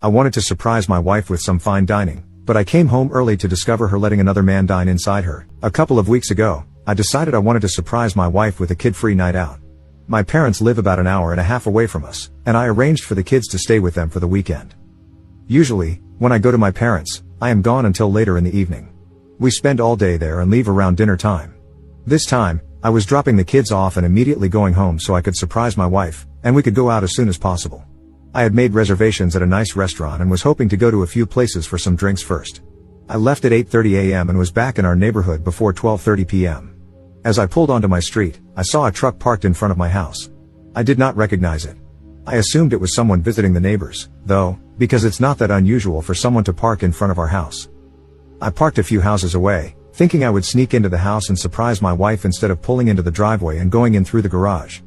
I wanted to surprise my wife with some fine dining, but I came home early to discover her letting another man dine inside her. A couple of weeks ago, I decided I wanted to surprise my wife with a kid-free night out. My parents live about an hour and a half away from us, and I arranged for the kids to stay with them for the weekend. Usually, when I go to my parents', I am gone until later in the evening. We spend all day there and leave around dinner time. This time, I was dropping the kids off and immediately going home so I could surprise my wife, and we could go out as soon as possible. I had made reservations at a nice restaurant and was hoping to go to a few places for some drinks first. I left at 8:30 a.m. and was back in our neighborhood before 12:30 p.m. As I pulled onto my street, I saw a truck parked in front of my house. I did not recognize it. I assumed it was someone visiting the neighbors, though, because it's not that unusual for someone to park in front of our house. I parked a few houses away, thinking I would sneak into the house and surprise my wife instead of pulling into the driveway and going in through the garage.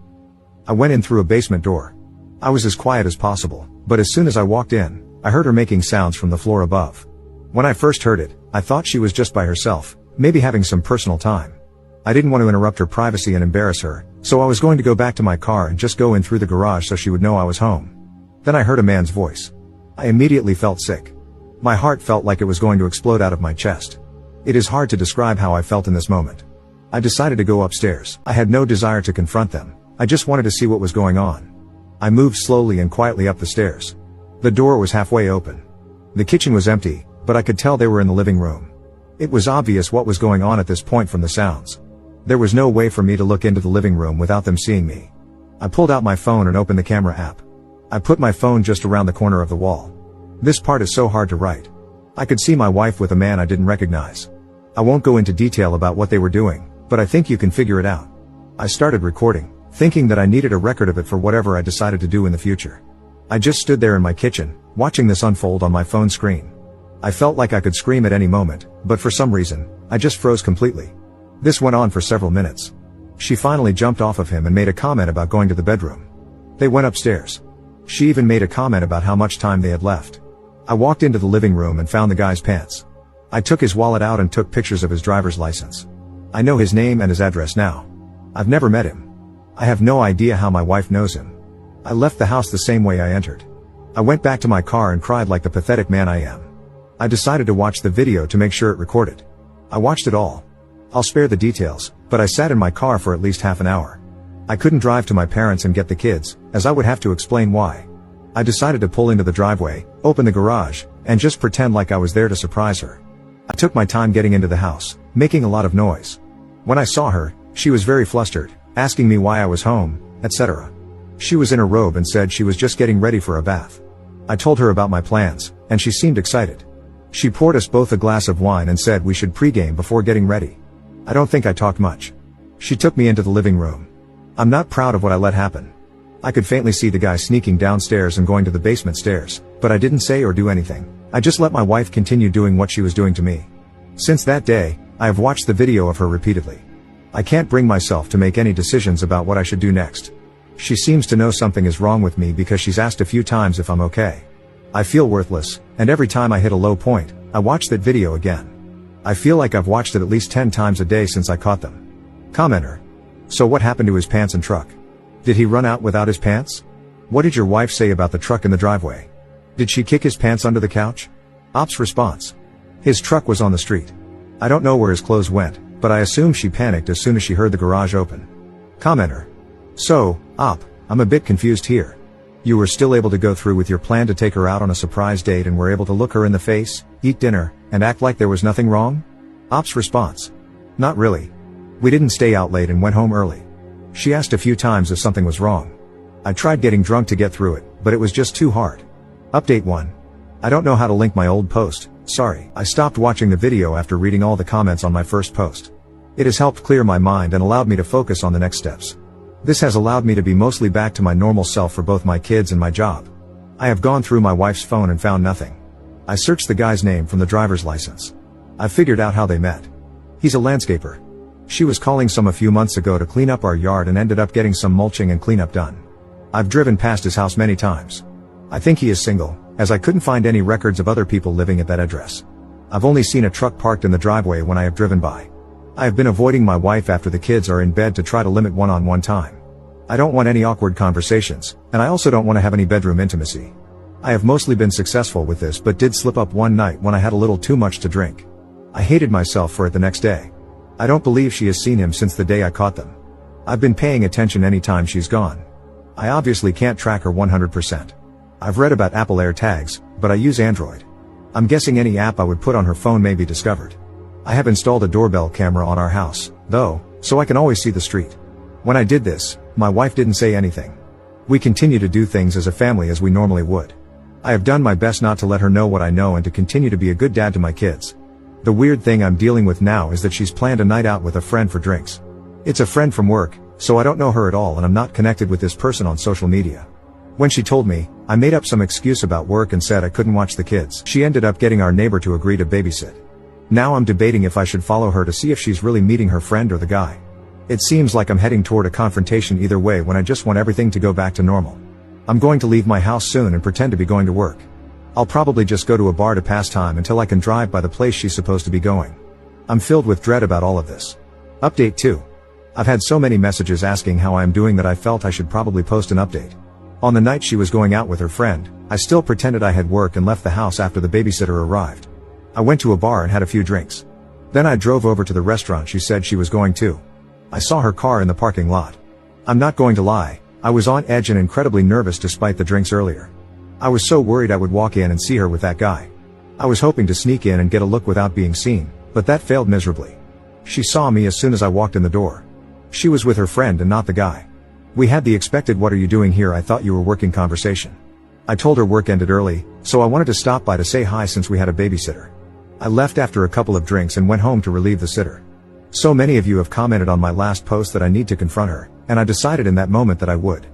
I went in through a basement door. I was as quiet as possible, but as soon as I walked in, I heard her making sounds from the floor above. When I first heard it, I thought she was just by herself, maybe having some personal time. I didn't want to interrupt her privacy and embarrass her, so I was going to go back to my car and just go in through the garage so she would know I was home. Then I heard a man's voice. I immediately felt sick. My heart felt like it was going to explode out of my chest. It is hard to describe how I felt in this moment. I decided to go upstairs. I had no desire to confront them. I just wanted to see what was going on. I moved slowly and quietly up the stairs. The door was halfway open. The kitchen was empty, but I could tell they were in the living room. It was obvious what was going on at this point from the sounds. There was no way for me to look into the living room without them seeing me. I pulled out my phone and opened the camera app. I put my phone just around the corner of the wall. This part is so hard to write. I could see my wife with a man I didn't recognize. I won't go into detail about what they were doing, but I think you can figure it out. I started recording, thinking that I needed a record of it for whatever I decided to do in the future. I just stood there in my kitchen, watching this unfold on my phone screen. I felt like I could scream at any moment, but for some reason, I just froze completely. This went on for several minutes. She finally jumped off of him and made a comment about going to the bedroom. They went upstairs. She even made a comment about how much time they had left. I walked into the living room and found the guy's pants. I took his wallet out and took pictures of his driver's license. I know his name and his address now. I've never met him. I have no idea how my wife knows him. I left the house the same way I entered. I went back to my car and cried like the pathetic man I am. I decided to watch the video to make sure it recorded. I watched it all. I'll spare the details, but I sat in my car for at least half an hour. I couldn't drive to my parents and get the kids, as I would have to explain why. I decided to pull into the driveway, open the garage, and just pretend like I was there to surprise her. I took my time getting into the house, making a lot of noise. When I saw her, she was very flustered, asking me why I was home, etc. She was in a robe and said she was just getting ready for a bath. I told her about my plans, and she seemed excited. She poured us both a glass of wine and said we should pregame before getting ready. I don't think I talked much. She took me into the living room. I'm not proud of what I let happen. I could faintly see the guy sneaking downstairs and going to the basement stairs, but I didn't say or do anything. I just let my wife continue doing what she was doing to me. Since that day, I have watched the video of her repeatedly. I can't bring myself to make any decisions about what I should do next. She seems to know something is wrong with me because she's asked a few times if I'm okay. I feel worthless, and every time I hit a low point, I watch that video again. I feel like I've watched it at least 10 times a day since I caught them. Commenter. So what happened to his pants and truck? Did he run out without his pants? What did your wife say about the truck in the driveway? Did she kick his pants under the couch? Op's response. His truck was on the street. I don't know where his clothes went, but I assume she panicked as soon as she heard the garage open. Commenter. So, Op, I'm a bit confused here. You were still able to go through with your plan to take her out on a surprise date and were able to look her in the face, eat dinner, and act like there was nothing wrong? Op's response. Not really. We didn't stay out late and went home early. She asked a few times if something was wrong. I tried getting drunk to get through it, but it was just too hard. Update 1. I don't know how to link my old post, sorry. I stopped watching the video after reading all the comments on my first post. It has helped clear my mind and allowed me to focus on the next steps. This has allowed me to be mostly back to my normal self for both my kids and my job. I have gone through my wife's phone and found nothing. I searched the guy's name from the driver's license. I figured out how they met. He's a landscaper. She was calling some a few months ago to clean up our yard and ended up getting some mulching and cleanup done. I've driven past his house many times. I think he is single, as I couldn't find any records of other people living at that address. I've only seen a truck parked in the driveway when I have driven by. I have been avoiding my wife after the kids are in bed to try to limit one-on-one time. I don't want any awkward conversations, and I also don't want to have any bedroom intimacy. I have mostly been successful with this but did slip up one night when I had a little too much to drink. I hated myself for it the next day. I don't believe she has seen him since the day I caught them. I've been paying attention anytime she's gone. I obviously can't track her 100%. I've read about Apple AirTags, but I use Android. I'm guessing any app I would put on her phone may be discovered. I have installed a doorbell camera on our house, though, so I can always see the street. When I did this, my wife didn't say anything. We continue to do things as a family as we normally would. I have done my best not to let her know what I know and to continue to be a good dad to my kids. The weird thing I'm dealing with now is that she's planned a night out with a friend for drinks. It's a friend from work, so I don't know her at all and I'm not connected with this person on social media. When she told me, I made up some excuse about work and said I couldn't watch the kids. She ended up getting our neighbor to agree to babysit. Now I'm debating if I should follow her to see if she's really meeting her friend or the guy. It seems like I'm heading toward a confrontation either way when I just want everything to go back to normal. I'm going to leave my house soon and pretend to be going to work. I'll probably just go to a bar to pass time until I can drive by the place she's supposed to be going. I'm filled with dread about all of this. Update 2. I've had so many messages asking how I am doing that I felt I should probably post an update. On the night she was going out with her friend, I still pretended I had work and left the house after the babysitter arrived. I went to a bar and had a few drinks. Then I drove over to the restaurant she said she was going to. I saw her car in the parking lot. I'm not going to lie, I was on edge and incredibly nervous despite the drinks earlier. I was so worried I would walk in and see her with that guy. I was hoping to sneak in and get a look without being seen, but that failed miserably. She saw me as soon as I walked in the door. She was with her friend and not the guy. We had the expected "what are you doing here, I thought you were working" conversation. I told her work ended early, so I wanted to stop by to say hi since we had a babysitter. I left after a couple of drinks and went home to relieve the sitter. So many of you have commented on my last post that I need to confront her, and I decided in that moment that I would.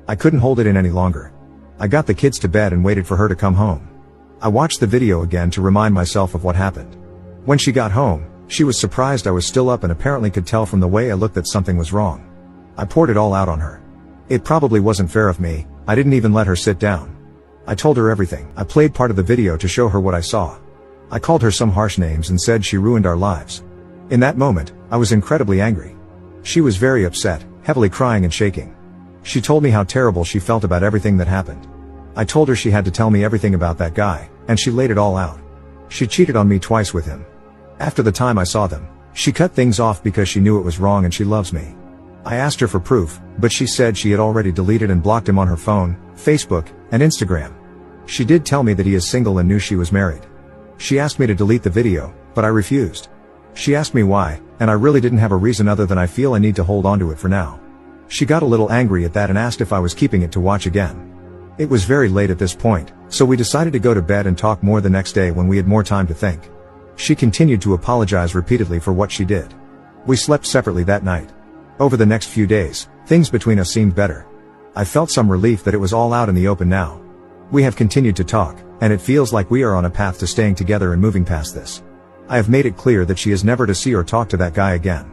I couldn't hold it in any longer. I got the kids to bed and waited for her to come home. I watched the video again to remind myself of what happened. When she got home, she was surprised I was still up and apparently could tell from the way I looked that something was wrong. I poured it all out on her. It probably wasn't fair of me, I didn't even let her sit down. I told her everything. I played part of the video to show her what I saw. I called her some harsh names and said she ruined our lives. In that moment, I was incredibly angry. She was very upset, heavily crying and shaking. She told me how terrible she felt about everything that happened. I told her she had to tell me everything about that guy, and she laid it all out. She cheated on me twice with him. After the time I saw them, she cut things off because she knew it was wrong and she loves me. I asked her for proof, but she said she had already deleted and blocked him on her phone, Facebook, and Instagram. She did tell me that he is single and knew she was married. She asked me to delete the video, but I refused. She asked me why, and I really didn't have a reason other than I feel I need to hold onto it for now. She got a little angry at that and asked if I was keeping it to watch again. It was very late at this point, so we decided to go to bed and talk more the next day when we had more time to think. She continued to apologize repeatedly for what she did. We slept separately that night. Over the next few days, things between us seemed better. I felt some relief that it was all out in the open now. We have continued to talk, and it feels like we are on a path to staying together and moving past this. I have made it clear that she is never to see or talk to that guy again.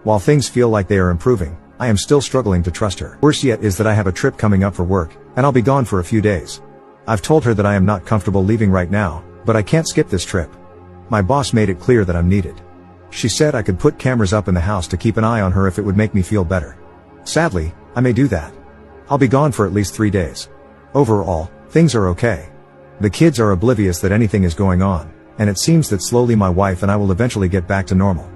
While things feel like they are improving, I am still struggling to trust her. Worse yet is that I have a trip coming up for work, and I'll be gone for a few days. I've told her that I am not comfortable leaving right now, but I can't skip this trip. My boss made it clear that I'm needed. She said I could put cameras up in the house to keep an eye on her if it would make me feel better. Sadly, I may do that. I'll be gone for at least 3 days. Overall, things are okay. The kids are oblivious that anything is going on, and it seems that slowly my wife and I will eventually get back to normal.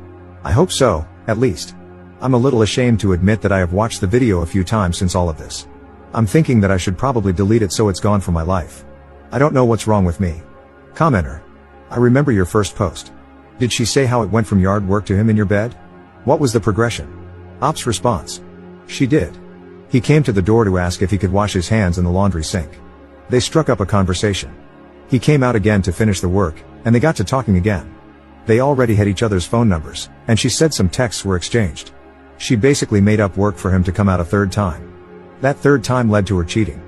I hope so, at least. I'm a little ashamed to admit that I have watched the video a few times since all of this. I'm thinking that I should probably delete it so it's gone from my life. I don't know what's wrong with me. Commenter. I remember your first post. Did she say how it went from yard work to him in your bed? What was the progression? Ops response. She did. He came to the door to ask if he could wash his hands in the laundry sink. They struck up a conversation. He came out again to finish the work, and they got to talking again. They already had each other's phone numbers, and she said some texts were exchanged. She basically made up work for him to come out a third time. That third time led to her cheating.